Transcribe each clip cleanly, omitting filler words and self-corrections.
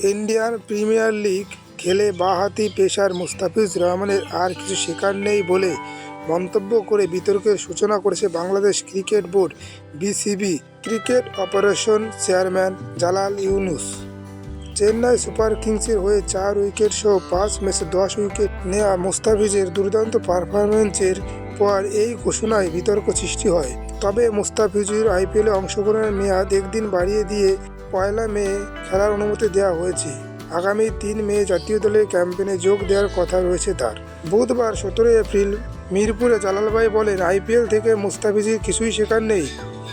Indian premier league খেলে বাঁহাতি pacer Mustafizur রহমানের আর কিছু শেখার নেই বলে মন্তব্য করে বিতর্কের সূচনা করেছে Bangladesh cricket board BCB cricket operation chairman Jalal Yunus. Chennai super কিংসের হয়ে 4 উইকেট সহ 5 ম্যাচে 10 উইকেট নেওয়া মুস্তাফিজের দুর্দান্ত পারফরম্যান্সের পর এই ঘোষণায় বিতর্ক সৃষ্টি হয়। তবে মুস্তাফিজুর আইপিএলে অংশগ্রহণের মেয়াদ একদিন বাড়িয়ে দিয়ে 1 মে খেলার অনুমতি দেওয়া হয়েছে। আগামী 3 মে জাতীয় দলের ক্যাম্পেইনে যোগ দেওয়ার কথা রয়েছে তার। বুধবার 17 এপ্রিল মিরপুরে জালাল ভাই বলেন, আইপিএল থেকে মুস্তাফিজের কিছুই শেখার নেই,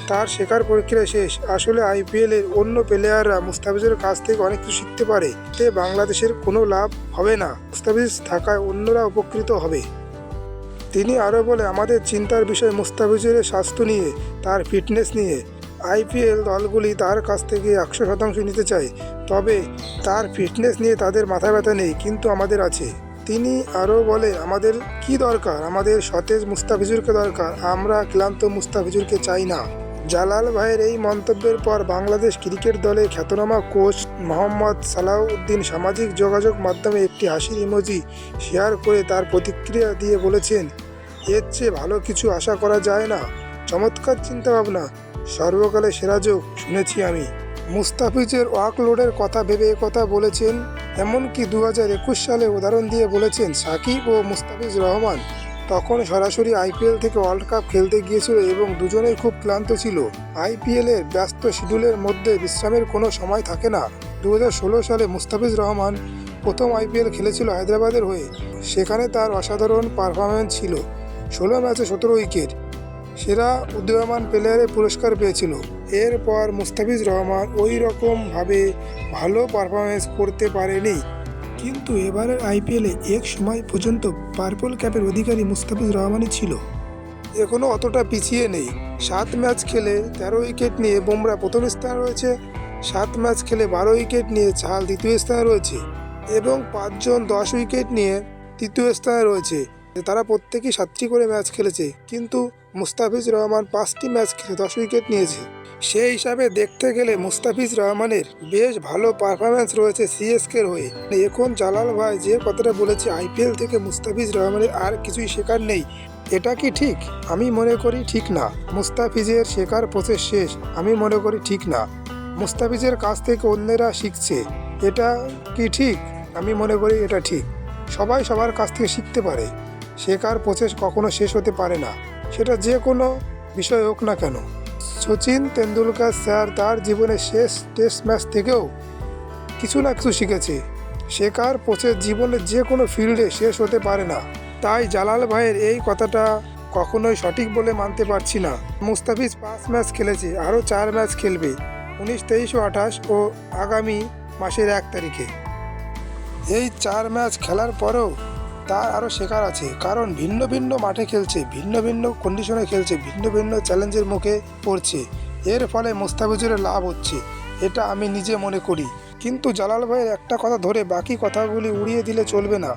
তার শেখার প্রক্রিয়া শেষ। আসলে আইপিএলের অন্য প্লেয়াররা মুস্তাফিজের কাছ থেকে অনেক কিছু শিখতে পারে, এতে বাংলাদেশের কোনো লাভ হবে না, মুস্তাফিজ থাকায় অন্যরা উপকৃত হবে। তিনি আরও বলে, আমাদের চিন্তার বিষয় মুস্তাফিজের স্বাস্থ্য নিয়ে, তার ফিটনেস নিয়ে। আইপিএল দলগুলি তার কাছ থেকে 100% নিতে চায়, তবে তার ফিটনেস নিয়ে তাদের মাথা ব্যথা নেই, কিন্তু আমাদের আছে। তিনি আরও বলে, আমাদের কি দরকার, আমাদের সতেজ মুস্তাফিজুরকে দরকার, আমরা ক্লান্ত মুস্তাফিজুরকে চাই না। জালাল ভাইয়ের এই মন্তব্যের পর বাংলাদেশ ক্রিকেট দলের খ্যাতনামা কোচ মোহাম্মদ সালাউদ্দিন সামাজিক যোগাযোগ মাধ্যমে একটি হাসির ইমোজি শেয়ার করে তার প্রতিক্রিয়া দিয়ে বলেছেন, এর চেয়ে ভালো কিছু আশা করা যায় না, চমৎকার চিন্তাভাবনা, সর্বকালের সেরা যোগ শুনেছি আমি। মুস্তাফিজের ওয়ার্কলোডের কথা ভেবে একথা বলেছেন, এমনকি 2021 সালে উদাহরণ দিয়ে বলেছেন, সাকিব ও মুস্তাফিজুর রহমান তখন সরাসরি আইপিএল থেকে ওয়ার্ল্ড কাপ খেলতে গিয়েছিল এবং দুজনেই খুব ক্লান্ত ছিল। আইপিএলের ব্যস্ত শিডিউলের মধ্যে বিশ্রামের কোনো সময় থাকে না। 2016 সালে মুস্তাফিজুর রহমান প্রথম আইপিএল খেলেছিল হায়দ্রাবাদের হয়ে, সেখানে তার অসাধারণ পারফরম্যান্স ছিল। 16 ম্যাচে 17 উইকেট, সেরা উদীয়মান প্লেয়ারের পুরস্কার পেয়েছিল। এরপর মুস্তাফিজুর রহমান ওই রকমভাবে ভালো পারফরমেন্স করতে পারেনি, কিন্তু এবারের আইপিএলে এক সময় পর্যন্ত পার্পল ক্যাপের অধিকারী মুস্তাফিজুর রহমানই ছিল। এখনও অতটা পিছিয়ে নেই। 7 ম্যাচ খেলে 13 উইকেট নিয়ে বুমরা প্রথম স্থানে রয়েছে, 7 ম্যাচ খেলে 12 উইকেট নিয়ে চাহাল দ্বিতীয় স্থানে রয়েছে এবং 5 জন 10 উইকেট নিয়ে তৃতীয় স্থানে রয়েছে। তারা প্রত্যেকেই 7টি করে ম্যাচ খেলেছে, কিন্তু মুস্তাফিজুর রহমান 5টি ম্যাচ খেলে 10 উইকেট নিয়েছে। সেই হিসাবে দেখতে গেলে মুস্তাফিজুর রহমানের বেশ ভালো পারফরম্যান্স রয়েছে সিএসকের হয়ে। এখন জালাল ভাই যে কথাটা বলেছে, আইপিএল থেকে মুস্তাফিজুর রহমানের আর কিছুই শেখার নেই, এটা কি ঠিক? আমি মনে করি ঠিক না। মুস্তাফিজের শেখার প্রসেস শেষ, আমি মনে করি ঠিক না। মুস্তাফিজের কাছ থেকে অন্যরা শিখছে, এটা কি ঠিক? আমি মনে করি এটা ঠিক। সবাই সবার কাছ থেকে শিখতে পারে, শেখার প্রসেস কখনো শেষ হতে পারে না, সেটা যে কোনো বিষয় হোক না কেন। সচিন তেন্ডুলকার স্যার তার জীবনের শেষ টেস্ট ম্যাচ থেকেও কিছু না কিছু শিখেছে। শেখার প্রসেস জীবনের যে কোনো ফিল্ডে শেষ হতে পারে না। তাই জালাল ভাইয়ের এই কথাটা কখনোই সঠিক বলে মানতে পারছি না। মুস্তাফিজ 5 ম্যাচ খেলেছে, আরও 4 ম্যাচ খেলবে 19, 23 ও 28 ও আগামী মাসের 1 তারিখে। এই 4 ম্যাচ খেলার পরেও তার আরও শেখার আছে, কারণ ভিন্ন ভিন্ন মাঠে খেলছে, ভিন্ন ভিন্ন কন্ডিশনে খেলছে, ভিন্ন ভিন্ন চ্যালেঞ্জের মুখে পড়ছে। এর ফলে মুস্তাফিজুরের লাভ হচ্ছে, এটা আমি নিজে মনে করি। কিন্তু জালাল ভাইয়ের একটা কথা ধরে বাকি কথাগুলি উড়িয়ে দিলে চলবে না।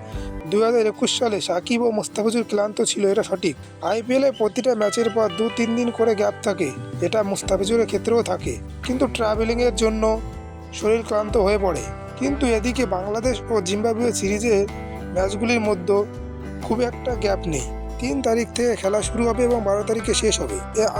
2021 সালে সাকিব ও মুস্তাফিজুর ক্লান্ত ছিল, এটা সঠিক। আইপিএলে প্রতিটা ম্যাচের পর 2-3 দিন করে গ্যাপ থাকে, এটা মুস্তাফিজুরের ক্ষেত্রেও থাকে, কিন্তু ট্রাভেলিংয়ের জন্য শরীর ক্লান্ত হয়ে পড়ে। কিন্তু এদিকে বাংলাদেশ ও জিম্বাবুয়ে সিরিজের ম্যাচগুলির মধ্যে খুব একটা গ্যাপ নেই। 3 তারিখ থেকে খেলা শুরু হবে এবং 12 তারিখে শেষ হবে।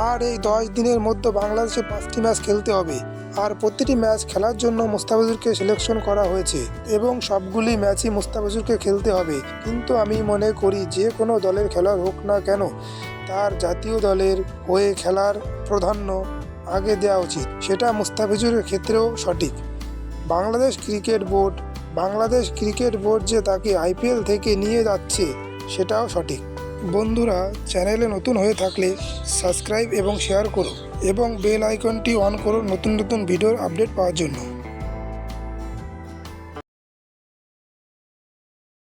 আর এই 10 দিনের মধ্যে বাংলাদেশে 5টি ম্যাচ খেলতে হবে, আর প্রতিটি ম্যাচ খেলার জন্য মুস্তাফিজুরকে সিলেকশন করা হয়েছে এবং সবগুলি ম্যাচই মুস্তাফিজুরকে খেলতে হবে। কিন্তু আমি মনে করি যে কোনো দলের খেলোয়াড় হোক না কেন, তার জাতীয় দলের হয়ে খেলার প্রাধান্য আগে দেওয়া উচিত, সেটা মুস্তাফিজুরের ক্ষেত্রেও সঠিক। বাংলাদেশ ক্রিকেট বোর্ড যে তাকে আইপিএল থেকে নিয়ে যাচ্ছে, সেটাও সঠিক। বন্ধুরা, চ্যানেলে নতুন হয়ে থাকলে সাবস্ক্রাইব এবং শেয়ার করো এবং বেল আইকনটি অন করো নতুন নতুন ভিডিওর আপডেট পাওয়ার জন্য।